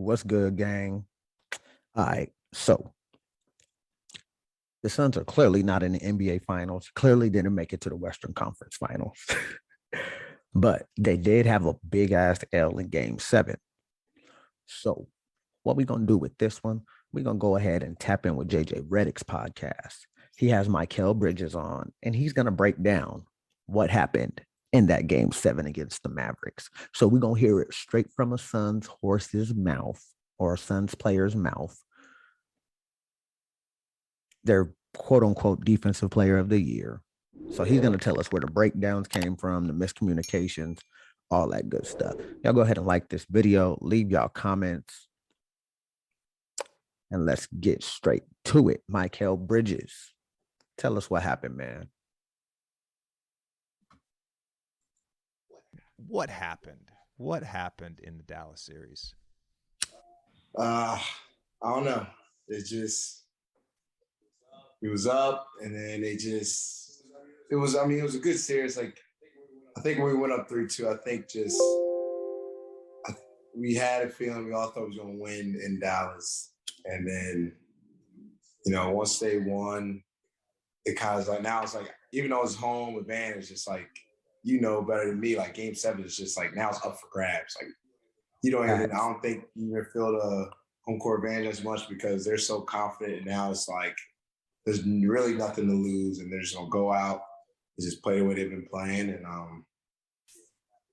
What's good, gang? All right. So the Suns are clearly not in the NBA Finals, clearly didn't make it to the Western Conference Finals, but they did have a big ass L in game 7. So, what we going to do with this one? We're going to go ahead and tap in with JJ Reddick's podcast. He has Mikal Bridges on, and he's going to break down what happened in that game 7 against the Mavericks. So, we're going to hear it straight from a Suns horse's mouth or a Suns player's mouth. Their quote unquote defensive player of the year. So he's going to tell us where the breakdowns came from, the miscommunications, all that good stuff. Y'all go ahead and like this video, leave y'all comments, and let's get straight to it. Mikal Bridges, tell us what happened, man. What happened? What happened in the Dallas series? I don't know. It was up, and then it was a good series. Like, I think when we went up 3-2, I think we had a feeling we all thought we was going to win in Dallas. And then, once they won, it kind of like, now it's like, even though it's home advantage, it's like, better than me, like game 7 is just like, now it's up for grabs. Like, I don't think you even feel the home court advantage as much because they're so confident. And now it's like, there's really nothing to lose, and they're just gonna go out and just play the way they've been playing. And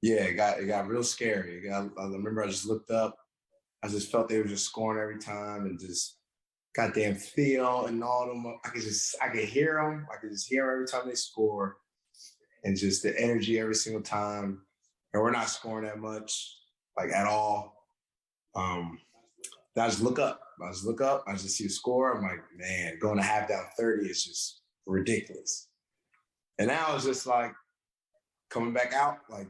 it got real scary. I remember I just looked up, I just felt they were just scoring every time, and just goddamn Theo and all of them. I could hear them. I could just hear them every time they score, and just the energy every single time. And we're not scoring that much, like at all. I just look up. I just see the score. I'm like, man, going to half down 30 is just ridiculous. And now it's just like coming back out. Like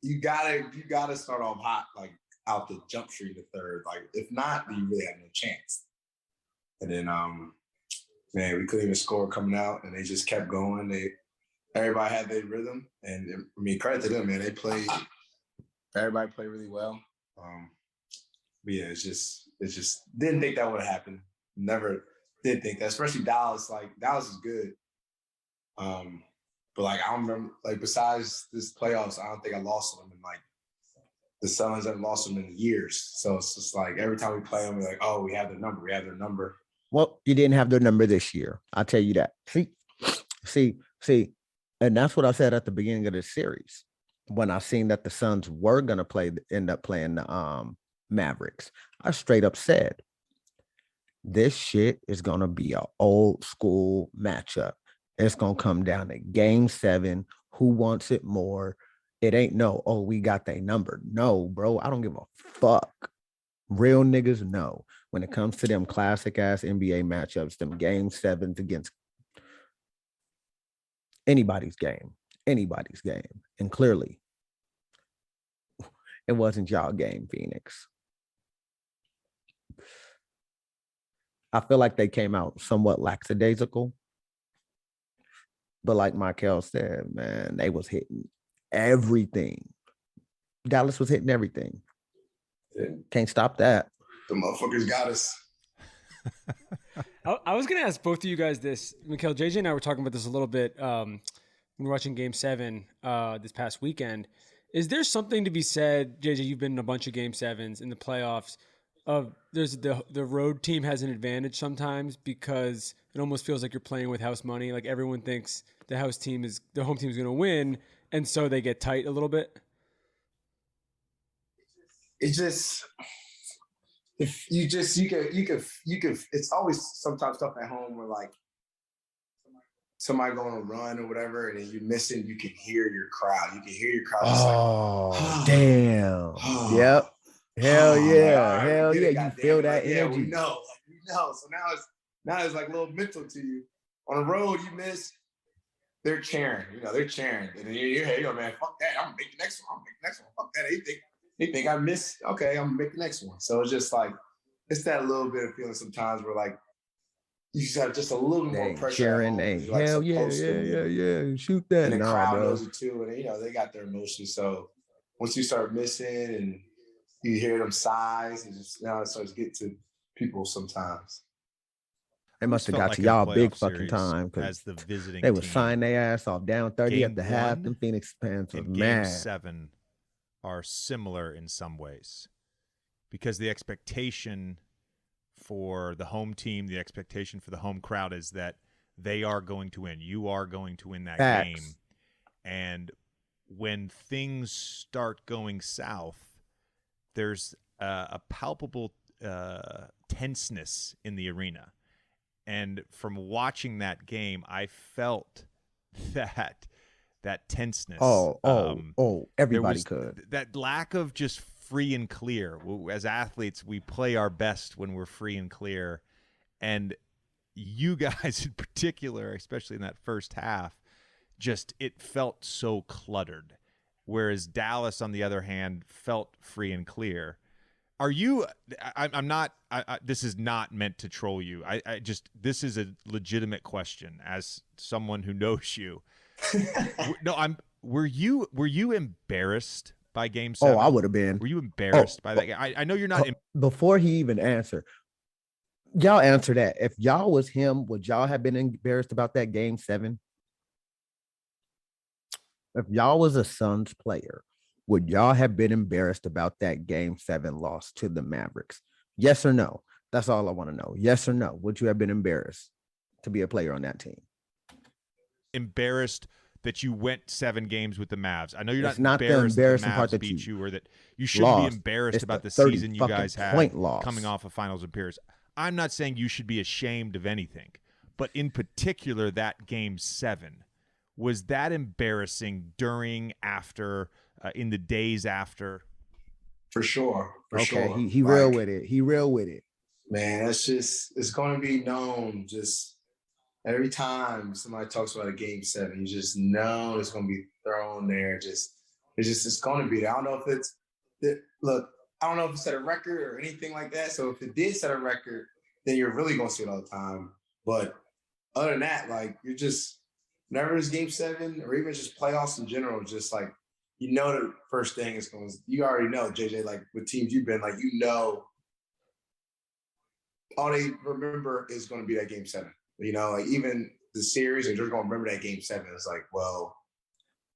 you gotta start off hot, like out the jump street the third. Like if not, then you really have no chance. And then, man, we couldn't even score coming out, and they just kept going. Everybody had their rhythm, and I mean, credit to them, man. Everybody played really well. But yeah, it's just didn't think that would have happened. Never did think that, especially Dallas. Like Dallas is good. But like I don't remember, like besides this playoffs, I don't think I lost them in like the Suns haven't lost them in years. So it's just like every time we play them, we're like, oh, we have their number. Well, you didn't have their number this year. I'll tell you that. See, and that's what I said at the beginning of this series when I seen that the Suns were gonna end up playing the Mavericks. I straight up said, this shit is going to be an old school matchup. It's going to come down to game 7. Who wants it more? It ain't we got their number. No, bro, I don't give a fuck. Real niggas know when it comes to them classic ass NBA matchups, them game 7s against anybody's game. And clearly, it wasn't y'all game, Phoenix. I feel like they came out somewhat lackadaisical. But like Mikal said, man, they was hitting everything. Dallas was hitting everything. Yeah. Can't stop that. The motherfuckers got us. I was going to ask both of you guys this. Mikal, JJ and I were talking about this a little bit when we were watching Game 7 this past weekend. Is there something to be said, JJ, you've been in a bunch of Game 7s in the playoffs, there's the road team has an advantage sometimes because it almost feels like you're playing with house money. Like everyone thinks the home team is going to win, and so they get tight a little bit. It's just you could. It's always sometimes tough at home where like somebody going to run or whatever, and then you miss it. You can hear your crowd. Oh, damn! Yep. Hell yeah. You feel that energy. Yeah, we know. So now it's like a little mental to you. On the road, you miss. They're cheering. They're cheering. And then you're here, man, fuck that. I'm gonna make the next one. Fuck that. They think I missed. Okay, I'm gonna make the next one. So it's just like it's that little bit of feeling sometimes where like you just have just a little more pressure. Cheering, like hell yeah. Shoot that. And the crowd knows it too, and they got their emotions. So once you start missing and you hear them sighs, and just now it starts to get to people sometimes. They must have felt got like to in a y'all big playoff fucking series time as because the visiting they would team. sign their ass off down 30 at Game the half. 1 Them Phoenix fans was and Game mad. 7 are similar in some ways because the expectation for the home team, the expectation for the home crowd is that they are going to win. You are going to win that Facts. game. And when things start going south, there's a palpable tenseness in the arena. And from watching that game, I felt that tenseness. Everybody could. That lack of just free and clear. As athletes, we play our best when we're free and clear. And you guys in particular, especially in that first half, just it felt so cluttered. Whereas Dallas, on the other hand, felt free and clear. Are you? I'm not. This is not meant to troll you. I just. This is a legitimate question as someone who knows you. No, Were you embarrassed by Game 7? Oh, I would have been. Were you embarrassed by that game? I know you're not. Before he even answered, y'all answer that. If y'all was him, would y'all have been embarrassed about that Game 7? If y'all was a Suns player, would y'all have been embarrassed about that Game 7 loss to the Mavericks? Yes or no? That's all I want to know. Yes or no? Would you have been embarrassed to be a player on that team? Embarrassed that you went 7 games with the Mavs. I know you're It's not the embarrassed embarrassing that the part Mavs that beat you you or that you shouldn't be lost. embarrassed It's about the the 30 season you fucking guys had point loss. coming off of finals appearance. I'm not saying you should be ashamed of anything, but in particular that Game 7, was that embarrassing during, after, in the days after? For sure. For Okay, sure. he real with it. He real with it. Man, it's going to be known just every time somebody talks about a Game 7, you just know it's going to be thrown there. It's going to be there. I don't know if I don't know if it set a record or anything like that. So if it did set a record, then you're really going to see it all the time. But other than that, like, you're just, whenever it's Game 7 or even just playoffs in general, just like, you know, the first thing is going to, you already know, JJ, like with teams you've been, like, you know, all they remember is going to be that Game 7. You know, like even the series, they're just going to remember that Game 7. It's like, well,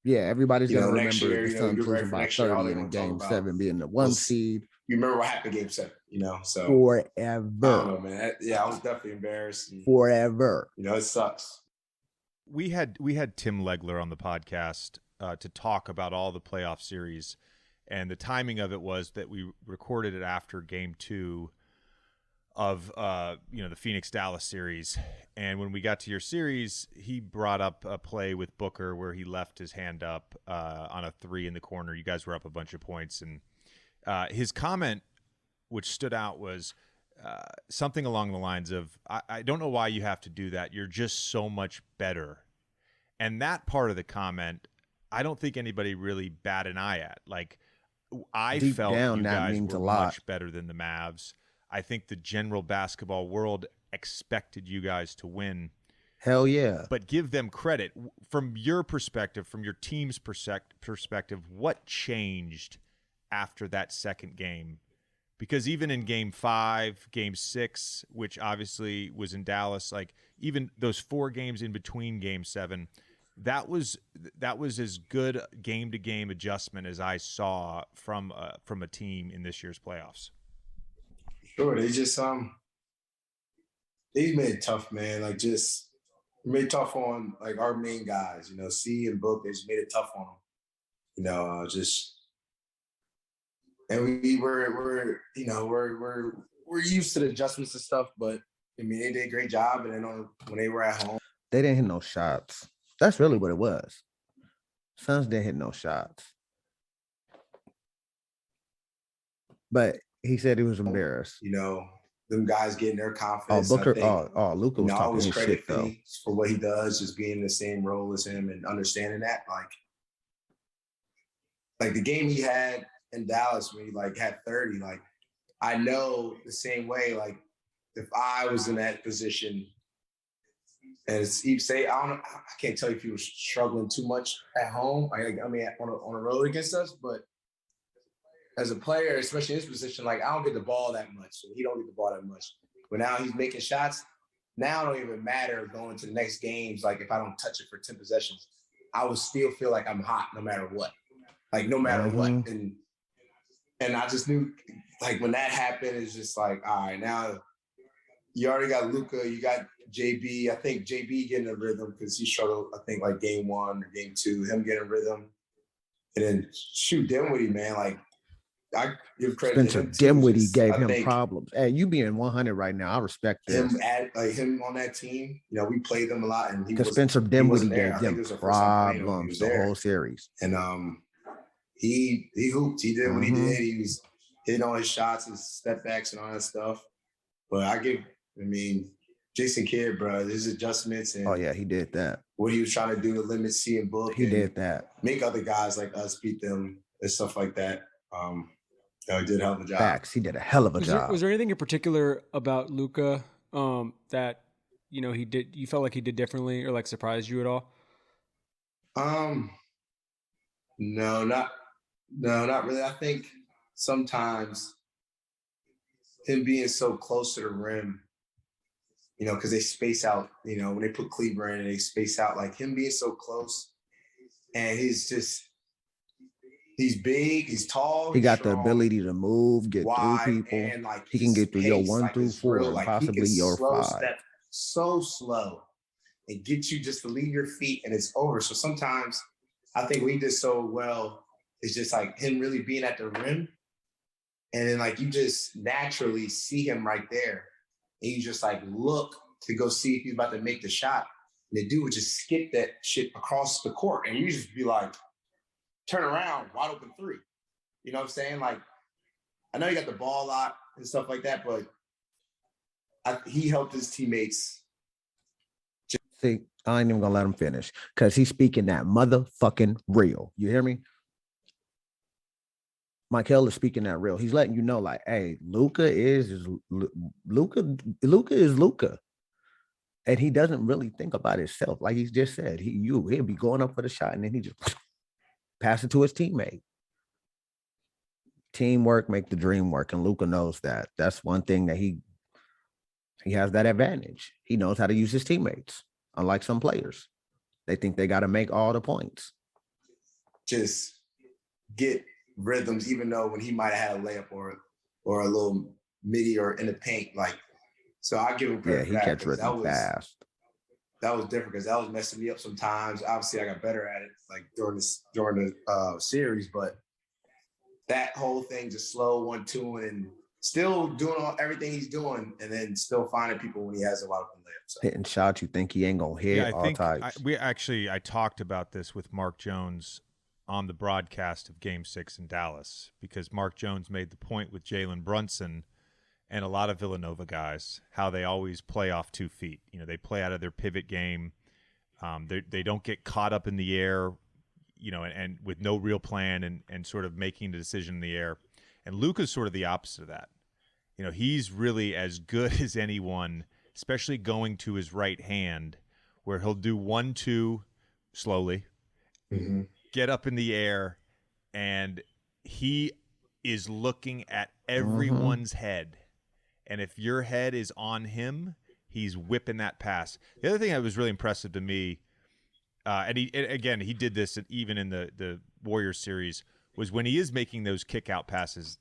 yeah, everybody's going to next remember year, the Suns you're ready losing for by next year. All 30 they're in going to talk Game about 7 being the 1 seed. You remember what happened Game 7, you know? So Forever. I don't know, man. I was definitely embarrassed. And, forever. You know, it sucks. We had Tim Legler on the podcast to talk about all the playoff series, and the timing of it was that we recorded it after Game 2 of the Phoenix Dallas series. And when we got to your series, he brought up a play with Booker where he left his hand up on a 3 in the corner. You guys were up a bunch of points, and his comment, which stood out, was something along the lines of, I don't know why you have to do that. You're just so much better. And that part of the comment, I don't think anybody really bat an eye at. Like, I Deep felt down, you that guys means were a lot. much better than the Mavs. I think the general basketball world expected you guys to win. Hell yeah. But give them credit. From your perspective, from your team's perspective, what changed after that second game? Because even in Game 5, Game 6, which obviously was in Dallas, like even those 4 games in between Game 7, that was as good game-to-game adjustment as I saw from a team in this year's playoffs. Sure, they just they made it tough, man. Like, just made it tough on like our main guys, you know, C and Book. They just made it tough on them, you know. And we're used to the adjustments and stuff, but I mean, they did a great job. And then when they were at home, They didn't hit no shots. That's really what it was. Suns didn't hit no shots. But he said he was embarrassed. you know, them guys getting their Oh, confidence. Booker. I think, Luka was talking always his credit shit though. Finney for what he does, just being in the same role as him and understanding that. Like the game he had in Dallas when he like had 30, like I know the same way, like if I was in that position, and Steve say, I can't tell you if he was struggling too much at home. I mean, on a road against us, but as a player, especially in this position, like I don't get the ball that much. So he don't get the ball that much. But now he's making shots. Now it don't even matter going to the next games. Like if I don't touch it for 10 possessions, I would still feel like I'm hot no matter what. Like no matter what. And I just knew like when that happened, it's just like, all right, now you already got Luka, you got JB. I think JB getting a rhythm because he struggled, I think, like game 1 or game 2, him getting rhythm. And then shoot Dinwiddie, man. Like I give credit to him. Dinwiddie gave him problems. Hey, you being 100 right now, I respect this. Him on that team. You know, we played them a lot, and because Spencer Dinwiddie gave them problems the whole series. And he hooped. He did what he did. He was hitting all his shots, his step backs, and all that stuff. But Jason Kidd, bro, his adjustments and he did that. What he was trying to do to limit C and Book. He did that. Make other guys like us beat them and stuff like that. He did a hell of a job. Facts. He did a hell of a job. Was there anything in particular about Luka that you felt like he did differently or like surprised you at all? No, not really. I think sometimes him being so close to the rim, because they space out, when they put Cleaver in and they space out, like him being so close, and he's big, he's tall, he got strong, the ability to move, get through people, and like he can get through your 1 through 4, and possibly your 5. Step so slow and get you just to leave your feet, and it's over. So sometimes I think we did so well. It's just like him really being at the rim, and then like you just naturally see him right there, and you just like look to go see if he's about to make the shot, and the dude would just skip that shit across the court, and you just be like, turn around, wide open 3. You know what I'm saying? Like, I know he got the ball a lot and stuff like that, but he helped his teammates. See, I ain't even gonna let him finish because he's speaking that motherfucking real. You hear me? Mikal is speaking that real. He's letting you know, like, hey, Luka is Luka. And he doesn't really think about himself. Like he just said, he'll be going up for the shot and then he just pass it to his teammate. Teamwork make the dream work, and Luka knows that. That's one thing that he has that advantage. He knows how to use his teammates, unlike some players. They think they got to make all the points. Just get rhythms, even though when he might have had a layup or a little midi or in the paint, like. So I give him credit. Yeah, he catch rhythm fast. That was different because that was messing me up sometimes. Obviously, I got better at it like during the series, but that whole thing, just slow 1-2 and still doing everything he's doing, and then still finding people when he has a lot of layups. So. Hitting shots you think he ain't gonna hit. Yeah, all types. I talked about this with Mark Jones on the broadcast of Game 6 in Dallas, because Mark Jones made the point with Jalen Brunson and a lot of Villanova guys, how they always play off 2 feet. They play out of their pivot game. They don't get caught up in the air, and with no real plan and sort of making the decision in the air. And Luka's sort of the opposite of that. He's really as good as anyone, especially going to his right hand, where he'll do 1-2 slowly, get up in the air, and he is looking at everyone's head. And if your head is on him, he's whipping that pass. The other thing that was really impressive to me, and he did this even in the Warriors series, was when he is making those kick out passes,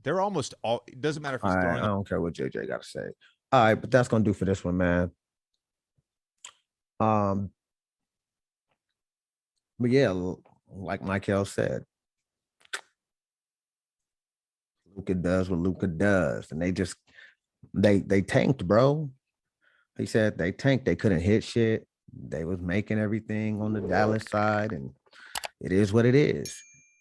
they're almost all. It doesn't matter if he's throwing. I don't care what JJ got to say. All right, but that's gonna do for this one, man. But yeah, like Mikal said, Luka does what Luka does, and they tanked, bro. He said they tanked. They couldn't hit shit. They was making everything on the Dallas side, and it is what it is.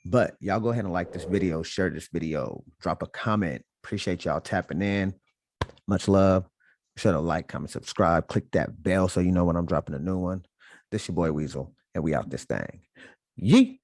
But y'all go ahead and like this video, share this video, drop a comment. Appreciate y'all tapping in. Much love. Be sure to like, comment, subscribe, click that bell so you know when I'm dropping a new one. This your boy Weasel, and we out this thing. Yeet.